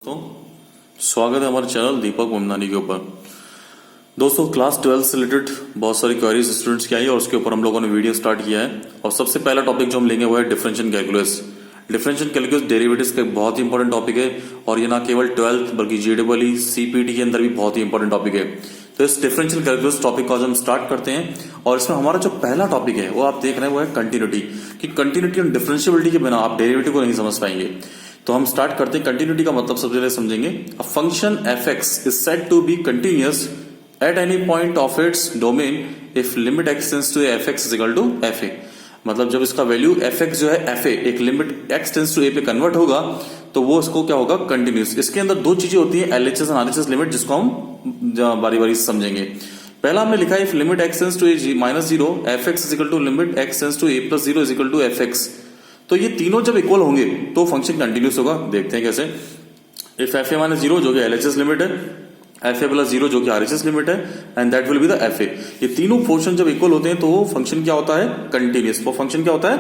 दोस्तों स्वागत है हमारे चैनल दीपक ममनानी के ऊपर। दोस्तों क्लास 12 से रिलेटेड बहुत सारी क्वेरीज स्टूडेंट्स की आई और उसके ऊपर हम लोगों ने वीडियो स्टार्ट किया है। और सबसे पहला टॉपिक जो हम लेंगे वो है differential calculus. Differential calculus derivatives का एक बहुत ही इंपॉर्टेंट टॉपिक है और ये ना केवल 12th बल्कि JEE CPT के अंदर भी बहुत ही इंपॉर्टेंट टॉपिक है। तो इस डिफरेंशियल कैलकुलस टॉपिक को आज हम स्टार्ट करते हैं और इसमें हमारा जो पहला टॉपिक है वो आप देख रहे हैं वो है कंटिन्यूटी, कि कंटिन्यूटी और डिफरेंशियबिलिटी के बिना आप डेरिवेटिव को नहीं समझ पाएंगे। तो हम स्टार्ट करते हैं। कंटिन्यूटी का मतलब सबसे पहले समझेंगे। A function f(x) is said to be continuous at any point of its domain if limit x tends to f(x) is equal to fa। मतलब जब इसका वैल्यू f(x) जो है fa एक limit x tends to a पे convert होगा तो वो इसको क्या होगा, कंटिन्यूअस। इसके अंदर दो चीजें होती है, LHS और RHS लिमिट, जिसको हम बारी बारी से समझेंगे। पहला हमने लिखा है if limit x tends to a -0 f(x) is equal to limit x tends to a + 0 is equal to f(x). तो ये तीनों जब इक्वल होंगे तो फंक्शन कंटिन्यूस होगा। देखते हैं कैसे। इफ fa -0 जो कि LHS लिमिट है, fa + 0 जो कि RHS लिमिट है, and that will be the fa। ये तीनों पोर्शन जब इक्वल होते हैं तो वो फंक्शन क्या होता है, कंटिन्यूस। वो फंक्शन क्या होता है,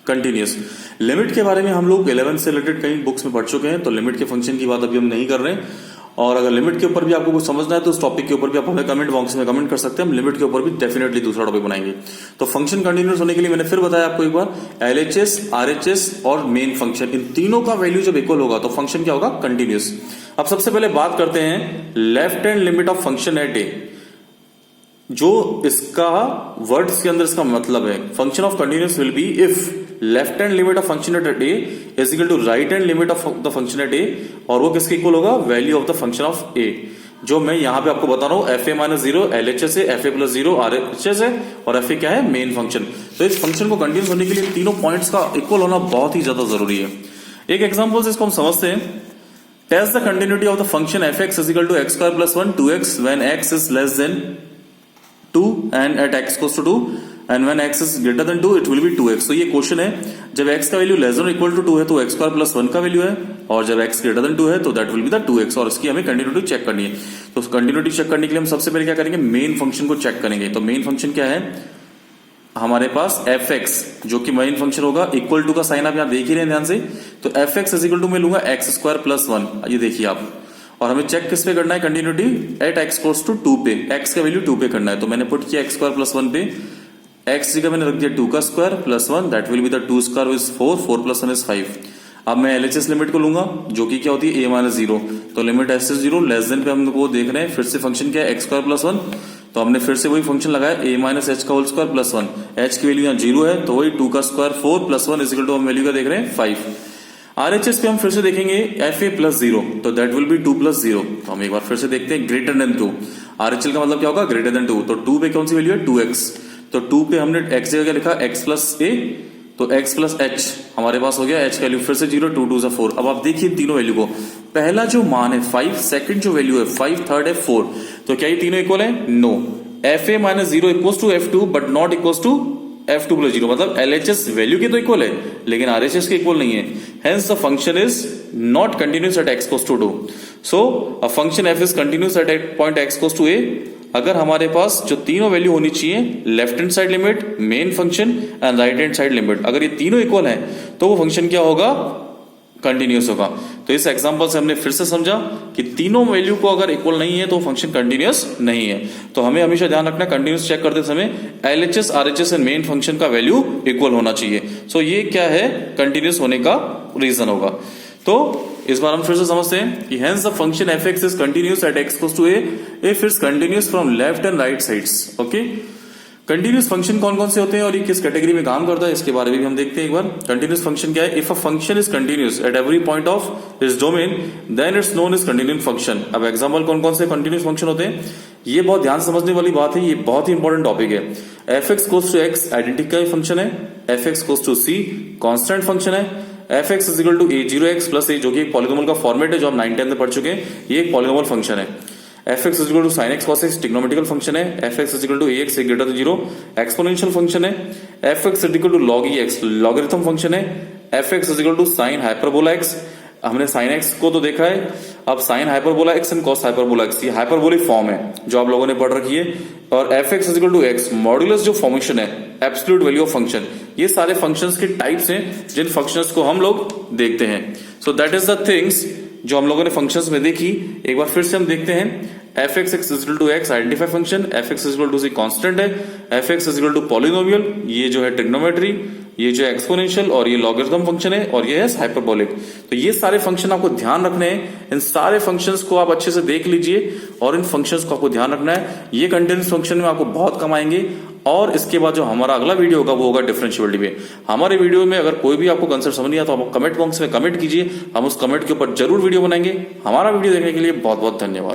कंटिन्यूस। लिमिट के बारे में हम लोग 11 से रिलेटेड कई बुक्स में पढ़ चुके हैं, तो लिमिट के फंक्शन की बात अभी हम नहीं कर रहे हैं। और अगर लिमिट के ऊपर भी आपको कुछ समझना है तो उस टॉपिक के ऊपर भी आप हमें कमेंट बॉक्स में कमेंट कर सकते हैं। हम लिमिट के ऊपर भी डेफिनेटली दूसरा टॉपिक बनाएंगे। तो फंक्शन कंटिन्यूस होने के लिए मैंने फिर बताया आपको एक बार, LHS, RHS और मेन फंक्शन, इन तीनों का वैल्यू जब इक्वल होगा तो फंक्शन क्या होगा, कंटिन्यूस। अब सबसे पहले बात करते हैं left hand limit of function at A. जो इसका वर्ड्स के अंदर इसका मतलब है, function of continuous will be if left hand limit of function at A is equal to right hand limit of the function at A, और वो किसके इक्वल होगा, value of the function of A. जो मैं यहां पे आपको बता रहा हूं, fa -0 LHS है, fa + 0 RHS है और fa क्या है, मेन फंक्शन। तो इस फंक्शन को कंटिन्यूस होने के लिए तीनों पॉइंट्स का इक्वल होना बहुत ही ज्यादा जरूरी है। एक एग्जांपल से इसको हम समझते हैं। Test the continuity of the function f(x) is equal to x² + 1 2x when x is less than 2 and at x goes to 2 and when x is greater than 2 it will be 2x। तो ये question है, जब x का value less than equal to 2 है तो x² + 1 का value है, और जब x ग्रेटर देन 2 है तो that will be the 2x, और इसकी हमें कंटिन्यूटी चेक करनी है। तो कंटिन्यूटी चेक करने के लिए हम सबसे पहले क्या करेंगे, मेन फंक्शन को चेक करेंगे। तो मेन फंक्शन क्या है हमारे पास, f(x) जो कि मेन फंक्शन होगा, इक्वल टू का साइन आप यहां देख ही रहे हैं ध्यान से। तो f(x) इज इक्वल टू मैं लूंगा x² + 1, ये देखिए आप। और हमें चेक किस पे करना है, continuity at x goes to 2 पे, x का वैल्यू 2 पे करना है। तो मैंने पुट किया x² + 1 पे, x जगह मैंने रख दिया 2 का square + 1, that will be the 2 square is 4, 4 + 1 is 5। अब मैं LHS लिमिट को लूंगा जो कि क्या होती है, a -0। तो लिमिट s से 0 लेस देन पे हम को देख रहे हैं, फिर से फंक्शन क्या है, x² + 1। तो हमने फिर से वही फंक्शन लगाया, a - h का होल स्क्वायर + 1। h की वैल्यू यहाँ 0 है तो वही 2 का स्क्वायर 4 + 1 इज इक्वल टू हम वैल्यू का देख रहे हैं 5। RHS पे हम फिर से देखेंगे fa + 0, तो दैट विल बी 2 + 0। तो हम एक बार फिर से देखते हैं, ग्रेटर देन 2। RHL का मतलब क्या होगा, ग्रेटर देन 2। तो 2 पे कौन सी वैल्यू है, 2x। तो 2 पे हमने x जगह क्या लिखा, x + a, तो x + h हमारे पास हो गया। h का वैल्यू फिर से 0, 2 × 2 = 4। अब आप देखिए तीनों वैल्यू को, पहला जो मान है 5, सेकंड जो वैल्यू है 5, थर्ड है 4। तो क्या ये तीनों इक्वल है, no. fa -0 equals to f2 but not equals to f2 + 0, मतलब LHS वैल्यू के तो इक्वल है लेकिन RHS के इक्वल नहीं है। Hence the function is not continuous at x goes to 2। So a function f is continuous eight point x goes to a अगर हमारे पास जो तीनों वैल्यू होनी चाहिए, left hand side limit, main function and right hand side limit, अगर ये तीनों equal है तो वो फंक्शन क्या होगा, कंटिन्यूस होगा। तो इस एग्जांपल से हमने फिर से समझा कि तीनों वैल्यू को अगर इक्वल नहीं है तो फंक्शन कंटिन्यूस नहीं है। तो हमें हमेशा ध्यान रखना, कंटिन्यूस चेक करते समय LHS, RHS and main function का वैल्यू इक्वल होना चाहिए। सो ये क्या है, कंटिन्यूस होने का रीजन होगा। तो इस बार हम फिर से समझते हैं कि hence the function f(x) is continuous eight x goes to a if it's continuous from left and right sides। Okay, continuous function कौन कौन से होते हैं और ये किस कैटेगरी में काम करता है, इसके बारे में भी हम देखते हैं एक बार। कंटिन्यूस फंक्शन क्या है, if a function is continuous at every point of its domain then it's known as continuous function. अब एग्जांपल कौन कौन से कंटिन्यूस फंक्शन होते हैं, ये बहुत ध्यान समझने वाली बात है, ये बहुत ही इंपॉर्टेंट टॉपिक है। f(x) goes to x identity function है, f(x) goes to c constant function है, f(x) is equal to a0x + a, जो कि एक पॉलीनोमियल का फॉर्मेट है जो हम 9-10 में पढ़ चुके हैं। ये एक पॉलीनोमियल फंक्शन है। f(x) is equal to sin x cos x trigonometrical function है। f(x) is equal to ax greater than 0 exponential function है। f(x) is equal to log ex logarithm function है। f(x) is equal to sin hyperbola x, हमने sin x को तो देखा है, अब sin hyperbola x and cos hyperbola x, ये hyperbolic form है जो आप लोगों ने पढ़ रखी है। और f(x) is equal to x modulus जो फंक्शन है, एब्सोल्यूट वैल्यू ऑफ फंक्शन, ये सारे फंक्शंस के टाइप्स हैं जिन फंक्शंस को हम लोग देखते हैं। So that is the things जो हम लोगों ने फंक्शंस में देखी, एक बार फिर से हम देखते हैं। F X X equal to X identify function, F X equal to C constant है, F X equal to polynomial, ये जो है ट्रिग्नोमेट्री, ये जो है एक्सपोनेंशियल, और ये लॉगरिथम फंक्शन है, और ये है हाइपरबोलिक। तो ये सारे फंक्शन आपको ध्यान रखने हैं। इन सारे फंक्शंस को आप अच्छे से देख लीजिए और इन फंक्शंस को आपको ध्यान रखना है। ये कंटिन्यूस फंक्शन में आपको बहुत कम आएंगे। और इसके बाद जो हमारा अगला वीडियो होगा वो होगा डिफरेंशिएबिलिटी पे। हमारे वीडियो में अगर कोई भी आपको कंसेप्ट समझ नहीं आता तो आप कमेंट बॉक्स में कमेंट कीजिए, हम उस कमेंट के ऊपर जरूर वीडियो बनाएंगे। हमारा वीडियो देखने के लिए बहुत बहुत धन्यवाद।